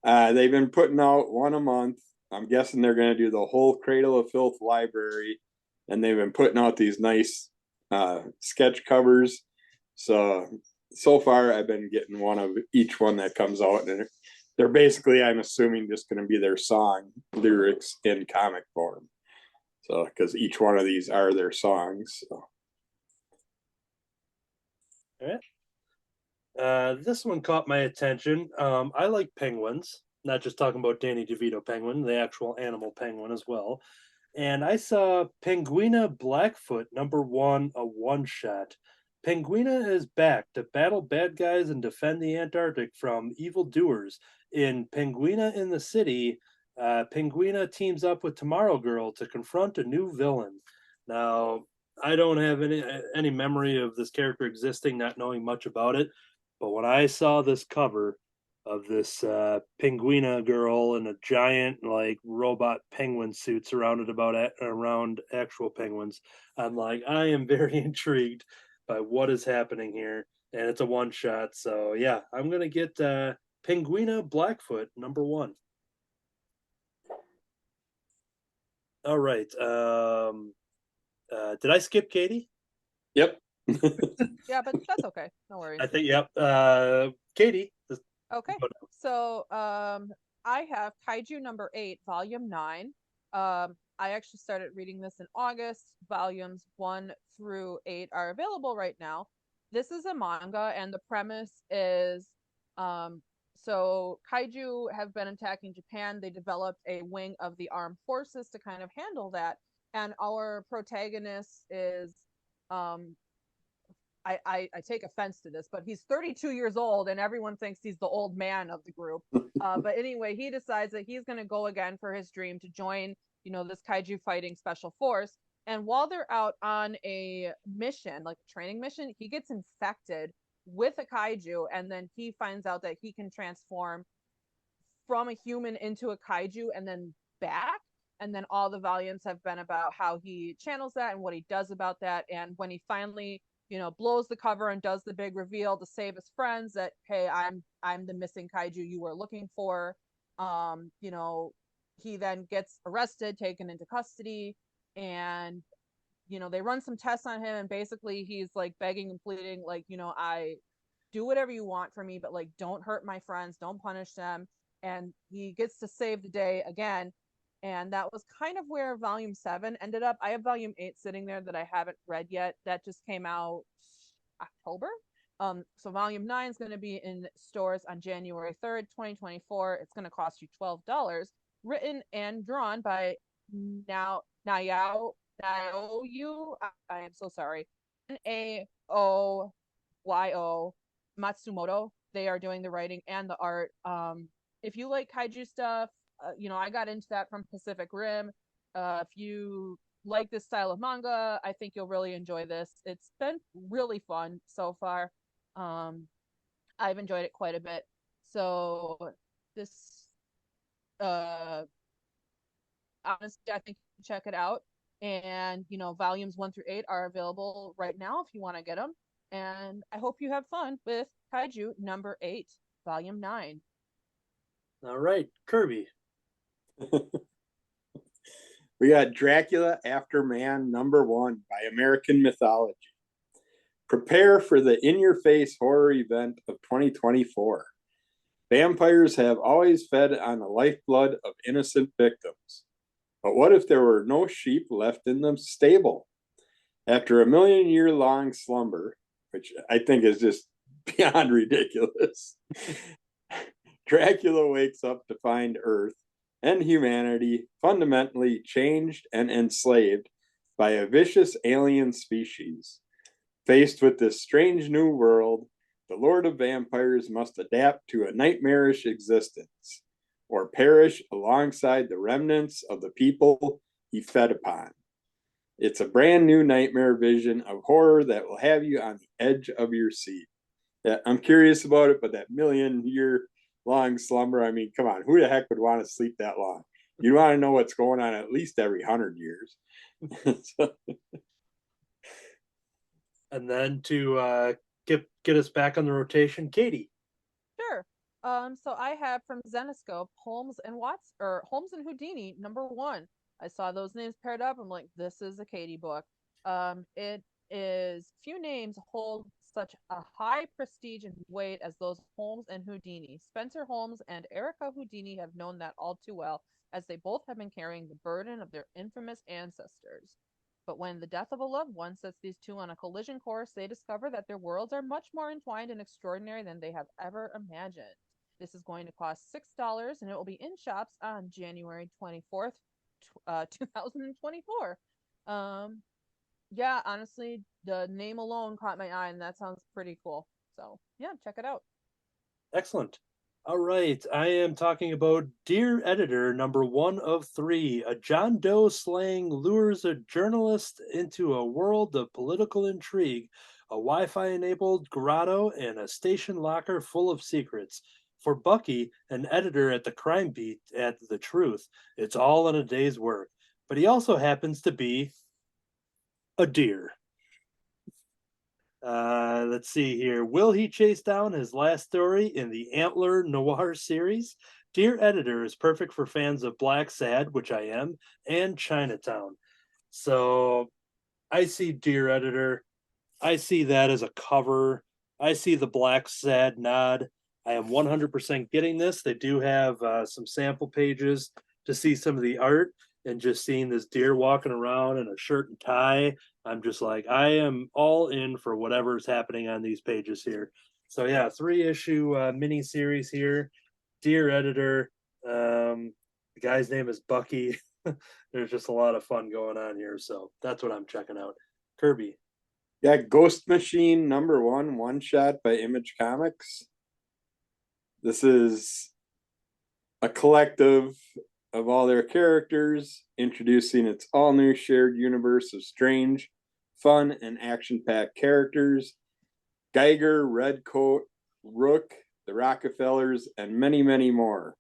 They've been putting out one a month. I'm guessing they're going to do the whole Cradle of Filth library, and they've been putting out these nice sketch covers. So far, I've been getting one of each one that comes out, and they're basically, I'm assuming, just going to be their song lyrics in comic form. So, because each one of these are their songs. So. All right. This one caught my attention. I like penguins, not just talking about Danny DeVito penguin, the actual animal penguin as well. And I saw Penguina Blackfoot #1, a one-shot. Penguina is back to battle bad guys and defend the Antarctic from evildoers. In Penguina in the City, Penguina teams up with Tomorrow Girl to confront a new villain. Now, I don't have any memory of this character existing, not knowing much about it. But when I saw this cover of this Penguina girl in a giant like robot penguin suit surrounded around actual penguins, I'm like, I am very intrigued by what is happening here, and it's a one shot. So yeah, I'm gonna get Penguina Blackfoot #1. All right. Did I skip Katie? Yep. Yeah, but that's okay. No worries. I think yep. Katie. Okay. So I have Kaiju #8, volume 9. I actually started reading this in August. Volumes 1 through 8 are available right now. This is a manga, and the premise is so kaiju have been attacking Japan. They developed a wing of the armed forces to kind of handle that. And our protagonist is I take offense to this, but he's 32 years old and everyone thinks he's the old man of the group. But anyway, he decides that he's going to go again for his dream to join, this kaiju fighting special force. And while they're out on a mission, like a training mission, he gets infected with a kaiju, and then he finds out that he can transform from a human into a kaiju and then back. And then all the volumes have been about how he channels that and what he does about that. And when he finally blows the cover and does the big reveal to save his friends that, hey, I'm the missing kaiju you were looking for. He then gets arrested, taken into custody, and they run some tests on him, and basically he's like begging and pleading, like, I do whatever you want for me, but like don't hurt my friends, don't punish them. And he gets to save the day again. And that was kind of where volume 7 ended up. I have volume 8 sitting there that I haven't read yet. That just came out October. So volume 9 is going to be in stores on January 3rd, 2024. It's going to cost you $12. Written and drawn by Naoyu. I am so sorry. Naoyo Matsumoto. They are doing the writing and the art. If you like kaiju stuff, I got into that from Pacific Rim. If you like this style of manga, I think you'll really enjoy this. It's been really fun so far. I've enjoyed it quite a bit. So this, honestly, I think you can check it out. And, volumes 1 through 8 are available right now if you want to get them. And I hope you have fun with Kaiju #8, volume 9. All right, Kirby. We got Dracula After Man #1 by American Mythology. Prepare for the in-your-face horror event of 2024. Vampires have always fed on the lifeblood of innocent victims. But what if there were no sheep left in the stable? After a million-year-long slumber, which I think is just beyond ridiculous, Dracula wakes up to find Earth and humanity fundamentally changed and enslaved by a vicious alien species. Faced with this strange new world, the Lord of Vampires must adapt to a nightmarish existence or perish alongside the remnants of the people he fed upon. It's a brand new nightmare vision of horror that will have you on the edge of your seat. Yeah, I'm curious about it, but that million-year-long slumber, I mean, come on, who the heck would want to sleep that long? You want to know what's going on at least every 100 years. So, And then to get us back on the rotation, Katie. Sure. So I have from Zenoscope Holmes and Houdini #1. I saw those names paired up. I'm like, this is a Katie book. It is few names hold such a high prestige and weight as those Holmes and Houdini. Spencer Holmes and Erica Houdini have known that all too well, as they both have been carrying the burden of their infamous ancestors. But when the death of a loved one sets these two on a collision course, they discover that their worlds are much more entwined and extraordinary than they have ever imagined. This is going to cost $6, and it will be in shops on January 24th, 2024. Yeah, honestly, the name alone caught my eye, and that sounds pretty cool. So, yeah, check it out. Excellent. All right, I am talking about Dear Editor #1 of 3. A John Doe slaying lures a journalist into a world of political intrigue, a Wi-Fi enabled grotto, and a station locker full of secrets. For Bucky, an editor at the crime beat at The Truth, it's all in a day's work. But he also happens to be a deer. Let's see here. Will he chase down his last story in the Antler Noir series? Dear Editor is perfect for fans of Black Sad, which I am, and Chinatown. So I see Dear Editor. I see that as a cover. I see the Black Sad nod. I am 100% getting this. They do have some sample pages to see some of the art, and just seeing this deer walking around in a shirt and tie, I'm just like, I am all in for whatever's happening on these pages here. So yeah, 3-issue mini series here. Dear Editor. The guy's name is Bucky. There's just a lot of fun going on here, so that's what I'm checking out. Kirby. yeah, Ghost Machine #1 one shot by Image Comics. This is a collective of all their characters, introducing its all new shared universe of strange, fun, and action packed characters. Geiger, Redcoat, Rook, the Rockefellers, and many, many more.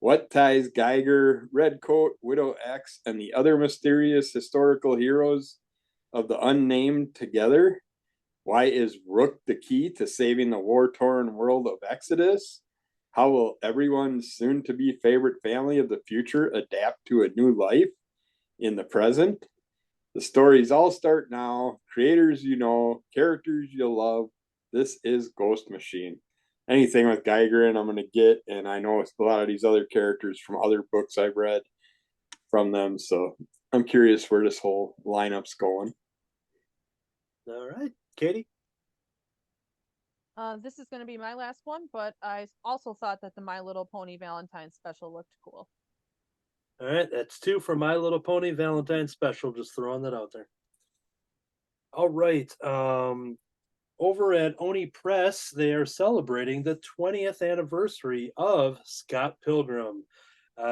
What ties Geiger, Redcoat, Widow X, and the other mysterious historical heroes of the unnamed together? Why is Rook the key to saving the war torn world of Exodus? How will everyone's soon to be favorite family of the future adapt to a new life in the present? The stories all start now. Creators you know, characters you'll love. This is Ghost Machine. Anything with Geiger in, I'm going to get, and I know a lot of these other characters from other books I've read from them, so I'm curious where this whole lineup's going. All right, Katie. This is going to be my last one, but I also thought that the My Little Pony Valentine special looked cool. All right, that's 2 for My Little Pony Valentine special. Just throwing that out there. All right. Over at Oni Press, they are celebrating the 20th anniversary of Scott Pilgrim.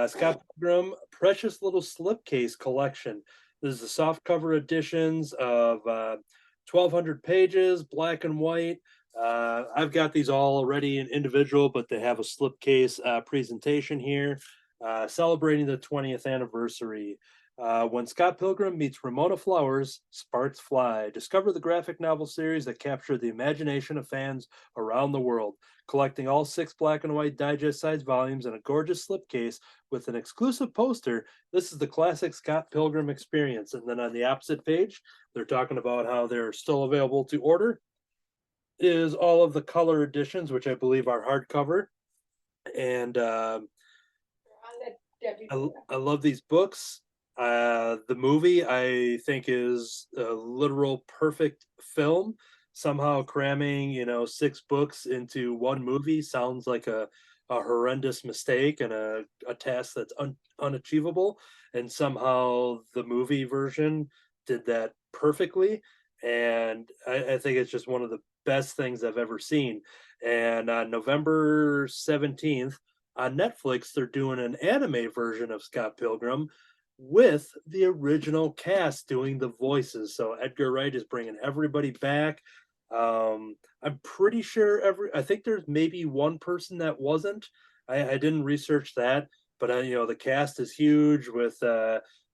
Scott Pilgrim Precious Little Slipcase Collection. This is the softcover editions of 1,200 pages, black and white. I've got these all already in individual, but they have a slipcase presentation here, celebrating the 20th anniversary. When Scott Pilgrim meets Ramona Flowers, sparks fly. Discover the graphic novel series that captured the imagination of fans around the world. Collecting all 6 black and white digest-sized volumes in a gorgeous slipcase with an exclusive poster, this is the classic Scott Pilgrim experience. And then on the opposite page, they're talking about how they're still available to order. Is all of the color editions, which I believe are hardcover. And I love these books. The movie I think is a literal perfect film. Somehow cramming 6 books into one movie sounds like a horrendous mistake and a task that's unachievable. And somehow the movie version did that perfectly. And I think it's just one of the best things I've ever seen. And on November 17th on Netflix, they're doing an anime version of Scott Pilgrim with the original cast doing the voices. So Edgar Wright is bringing everybody back. I'm pretty sure I think there's maybe one person that wasn't. I didn't research that, but the cast is huge with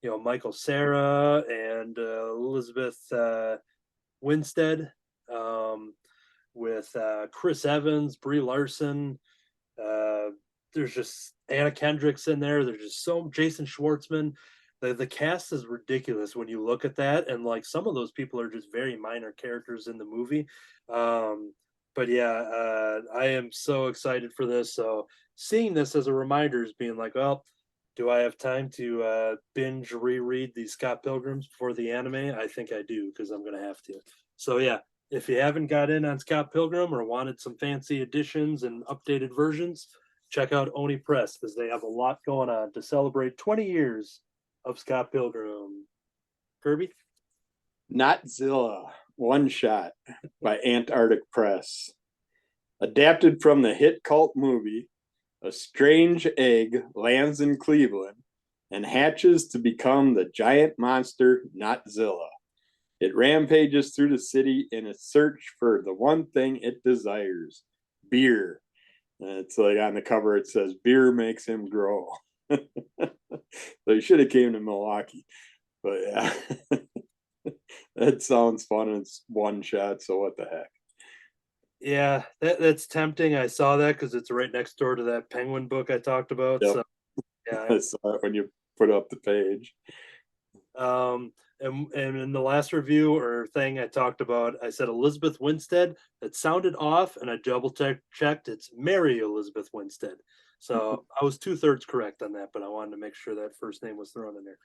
Michael Cera and Elizabeth Winstead, with Chris Evans, Brie Larson. There's just Anna Kendrick's in there. There's just Jason Schwartzman. The cast is ridiculous when you look at that, and like some of those people are just very minor characters in the movie. But yeah, I am so excited for this. So seeing this as a reminder is being like, well, do I have time to binge reread the Scott Pilgrims before the anime? I think I do, because I'm gonna have to. So yeah, if you haven't got in on Scott Pilgrim or wanted some fancy editions and updated versions, check out Oni Press, because they have a lot going on to celebrate 20 years of Scott Pilgrim. Kirby? Notzilla, one shot by Antarctic Press. Adapted from the hit cult movie, a strange egg lands in Cleveland and hatches to become the giant monster Notzilla. It rampages through the city in its search for the one thing it desires, beer. And it's like on the cover it says, beer makes him grow. So you should have came to Milwaukee. But yeah, that sounds fun. It's one shot, so what the heck. Yeah, that's tempting. I saw that because it's right next door to that Penguin book I talked about. Yep. So yeah, I saw it when you put up the page. And in the last review or thing I talked about, I said Elizabeth Winstead. It sounded off, and I double checked. It's Mary Elizabeth Winstead. So I was 2/3 correct on that, but I wanted to make sure that first name was thrown in there.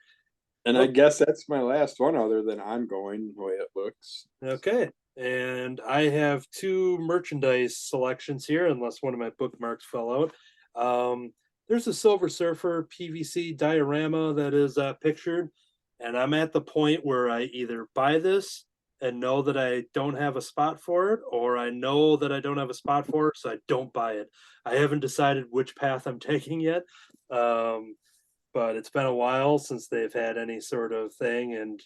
And I guess that's my last one, other than ongoing, the way it looks. Okay. And I have 2 merchandise selections here, unless one of my bookmarks fell out. There's a Silver Surfer PVC diorama that is pictured. And I'm at the point where I either buy this and know that I don't have a spot for it, or I know that I don't have a spot for it, so I don't buy it. I haven't decided which path I'm taking yet. But it's been a while since they've had any sort of thing. And,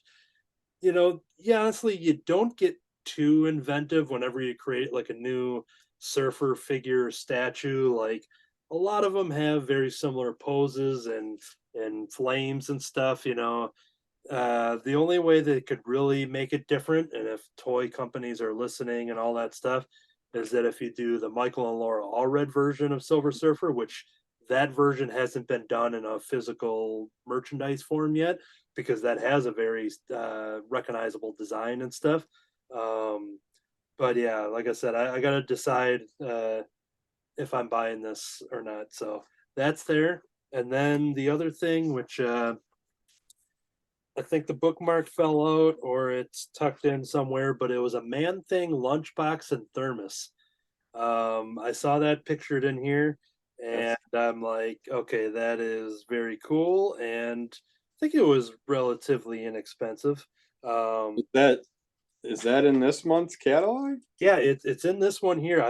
honestly, you don't get too inventive whenever you create like a new surfer figure statue. Like a lot of them have very similar poses and flames and stuff. The only way they could really make it different, and if toy companies are listening and all that stuff, is that if you do the Michael and Laura Allred version of Silver Surfer, which that version hasn't been done in a physical merchandise form yet, because that has a very recognizable design and stuff. But yeah, like I said, I got to decide if I'm buying this or not. So that's there. And then the other thing, which I think the bookmark fell out or it's tucked in somewhere, but it was a Man Thing lunchbox and thermos. I saw that pictured in here, and I'm like, okay, that is very cool. And I think it was relatively inexpensive. Is that in this month's catalog? Yeah, it's in this one here. I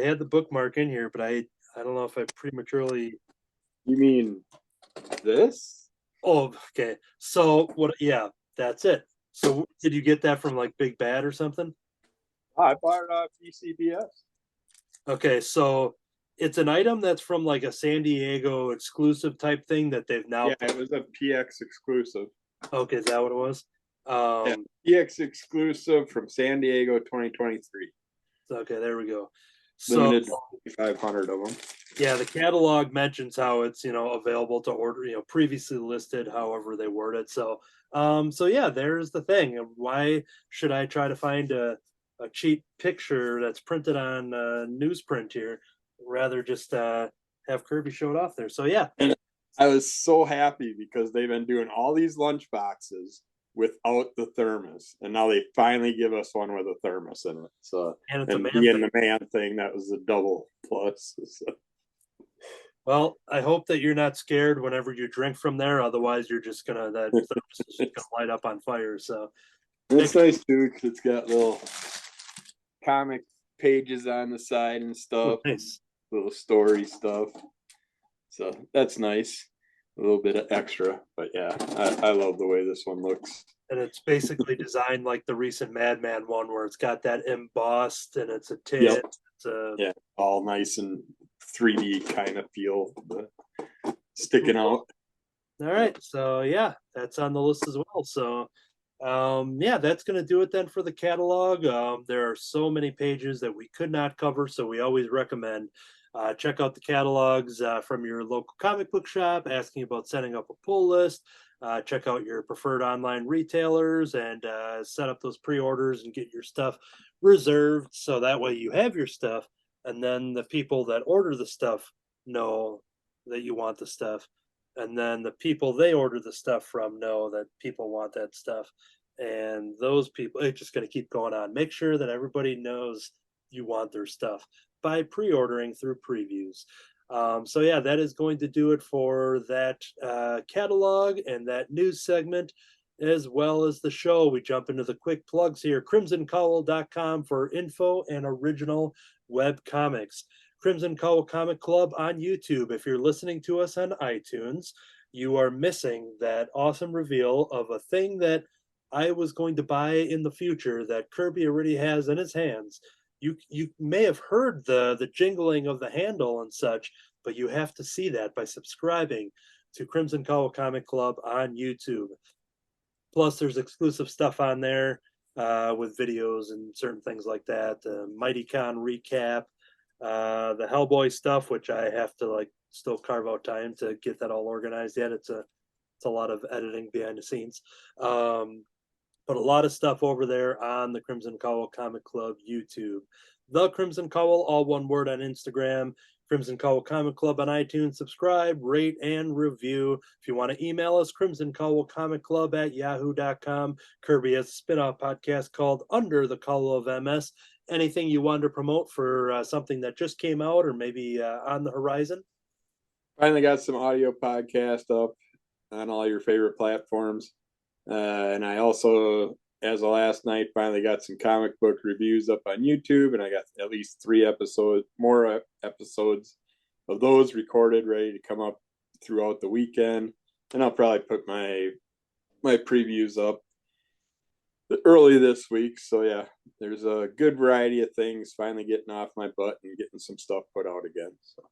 had the bookmark in here, but I don't know if I prematurely. You mean this? Oh, okay. So what? Yeah, that's it. So did you get that from like Big Bad or something? I bought it off ECBS. Okay, so It's an item that's from like a San Diego exclusive type thing that they've now. Yeah, it was a PX exclusive. Okay, is that what it was? PX exclusive from San Diego 2023. Okay, there we go. So, Limited 500 of them. Yeah, the catalog mentions how it's available to order, previously listed, however they word it. So yeah, there's the thing. Why should I try to find a cheap picture that's printed on newsprint here, rather just have Kirby show it off there? So yeah, And I was so happy because they've been doing all these lunch boxes without the thermos, and now they finally give us one with a thermos in it. So and it's a man being thing. the man thing, that was a double plus. So. Well, I hope that you're not scared whenever you drink from there. Otherwise, you're just that thermos is gonna light up on fire. So it's nice too because it's got little comic pages on the side and stuff, nice. Little story stuff. So that's nice. A little bit of extra, but yeah, I love the way this one looks. And it's basically designed like the recent Madman one, where it's got that embossed and it's a tin. Yep. It's all nice and 3D kind of feel, but sticking out. All right, so yeah, that's on the list as well. So yeah, that's going to do it then for the catalog. There are so many pages that we could not cover, so we always recommend check out the catalogs from your local comic book shop, asking about setting up a pull list. Check out your preferred online retailers and set up those pre-orders and get your stuff reserved, so that way you have your stuff, and then the people that order the stuff know that you want the stuff, and then the people they order the stuff from know that people want that stuff, and those people, it's just going to keep going on. Make sure that everybody knows you want their stuff by pre-ordering through previews. So yeah, that is going to do it for that catalog and that news segment, as well as the show. We jump into the quick plugs here. CrimsonCowl.com for info and original web comics. Crimson Cowl Comic Club on YouTube. If you're listening to us on iTunes, you are missing that awesome reveal of a thing that I was going to buy in the future that Kirby already has in his hands. You may have heard the jingling of the handle and such, but you have to see that by subscribing to Crimson Cowl Comic Club on YouTube. Plus, there's exclusive stuff on there with videos and certain things like that. Mighty Con recap, the Hellboy stuff, which I have to still carve out time to get that all organized yet. It's a lot of editing behind the scenes. But a lot of stuff over there on the Crimson Cowl Comic Club YouTube. The Crimson Cowl, all one word, on Instagram. Crimson Cowl Comic Club on iTunes. Subscribe, rate, and review. If you want to email us, crimsoncowlcomicclub@yahoo.com. Kirby has a spin-off podcast called Under the Cowl of MS. Anything you wanted to promote for something that just came out or maybe on the horizon? Finally got some audio podcast up on all your favorite platforms. And I also, as of last night, finally got some comic book reviews up on YouTube, and I got at least 3 more episodes of those recorded, ready to come up throughout the weekend. And I'll probably put my previews up early this week. So yeah, there's a good variety of things finally getting off my butt and getting some stuff put out again. So.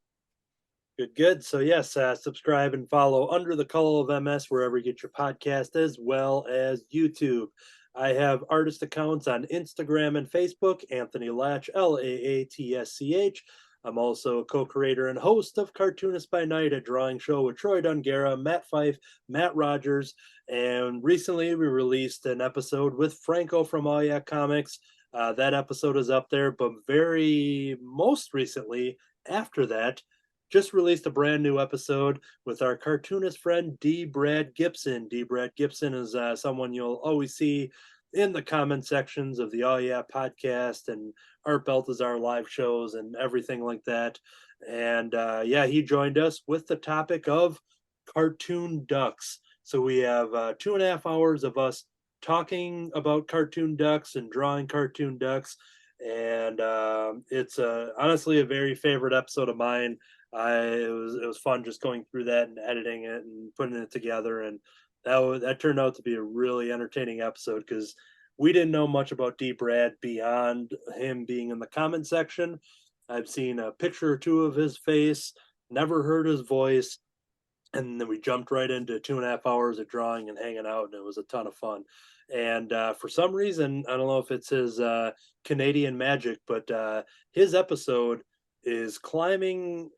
Good. So yes, subscribe and follow Under the Cowl of MS wherever you get your podcast, as well as YouTube. I have artist accounts on Instagram and Facebook, Anthony Laatsch, Laatsch. I'm also a co-creator and host of Cartoonist by Night, a drawing show with Troy Dungara, Matt Fife, Matt Rogers, and recently we released an episode with Franco from All Yeah Comics. That episode is up there, but most recently, after that, just released a brand new episode with our cartoonist friend D. Brad Gibson. D. Brad Gibson is someone you'll always see in the comment sections of the All Yeah podcast and Art Baltazar live shows and everything like that. And yeah, he joined us with the topic of cartoon ducks. So we have 2.5 hours of us talking about cartoon ducks and drawing cartoon ducks. And it's honestly a very favorite episode of mine. It was fun just going through that and editing it and putting it together, and that turned out to be a really entertaining episode because we didn't know much about D. Brad beyond him being in the comment section, I've seen a picture or two of his face, never heard his voice, and then we jumped right into 2.5 hours of drawing and hanging out, and it was a ton of fun. And for some reason, I don't know if it's his Canadian magic, but his episode is climbing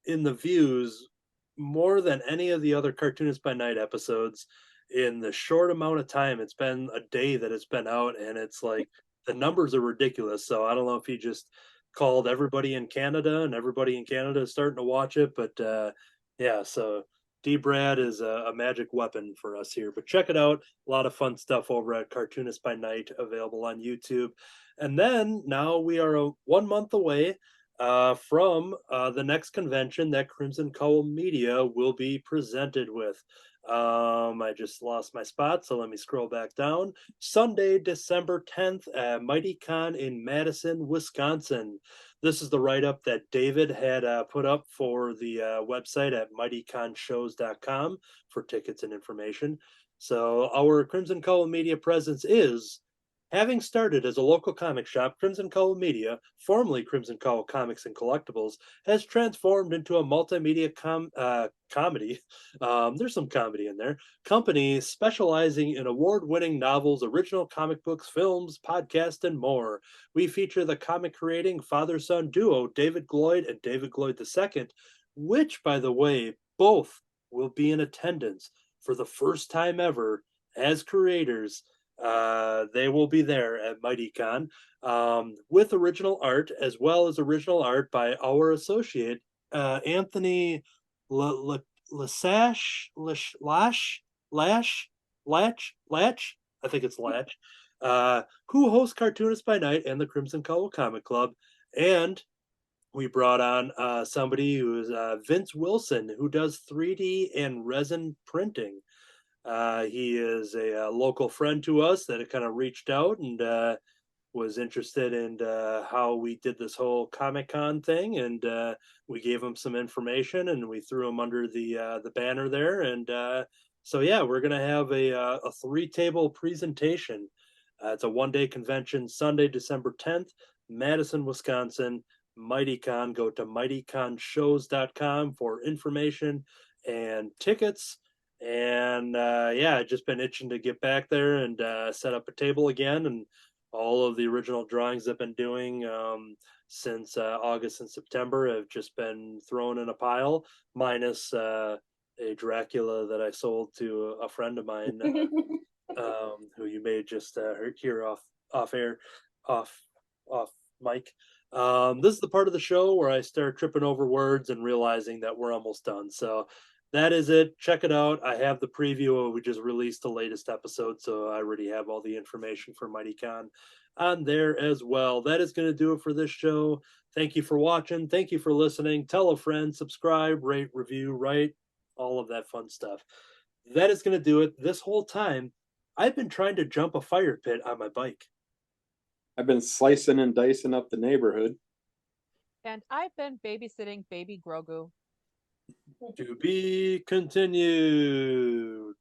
in the views more than any of the other Cartoonist by Night episodes in the short amount of time. It's been a day that it's been out, and it's like the numbers are ridiculous. So I don't know if he just called everybody in Canada, and everybody in Canada is starting to watch it. But yeah, so D-Brad is a magic weapon for us here. But check it out. A lot of fun stuff over at Cartoonist by Night, available on YouTube. And then now we are 1 month away from the next convention that Crimson Cowl Media will be presented with. I just lost my spot, so let me scroll back down. Sunday, December 10th at MightyCon in Madison, Wisconsin. This is the write-up that David had put up for the website at mightyconshows.com for tickets and information. So our Crimson Cowl Media presence is, having started as a local comic shop, Crimson Cowl Media, formerly Crimson Cowl Comics and Collectibles, has transformed into a multimedia comedy. There's some comedy in there. Company specializing in award-winning novels, original comic books, films, podcasts, and more. We feature the comic-creating father-son duo David Gloyd and David Gloyd II, which, by the way, both will be in attendance for the first time ever as creators. They will be there at MightyCon with original art, as well as original art by our associate Anthony Laatsch. I think it's Laatsch, who hosts Cartoonist by Night and the Crimson Cowl Comic Club. And we brought on somebody who is Vince Wilson, who does 3D and resin printing. He is a local friend to us that kind of reached out and was interested in how we did this whole Comic-Con thing, and we gave him some information, and we threw him under the banner there. And so yeah, we're gonna have a 3-table presentation. It's a 1-day convention, Sunday, December 10th, Madison, Wisconsin. MightyCon. Go to mightyconshows.com for information and tickets. And yeah, I've just been itching to get back there and set up a table again. And all of the original drawings I've been doing since August and September have just been thrown in a pile, minus a Dracula that I sold to a friend of mine, who you may just hear off air, off mic. This is the part of the show where I start tripping over words and realizing that we're almost done. So that is it. Check it out. I have the preview. We just released the latest episode, so I already have all the information for MightyCon on there as well. That is going to do it for this show. Thank you for watching. Thank you for listening. Tell a friend, subscribe, rate, review, write, all of that fun stuff. That is going to do it. This whole time, I've been trying to jump a fire pit on my bike. I've been slicing and dicing up the neighborhood. And I've been babysitting baby Grogu. To be continued.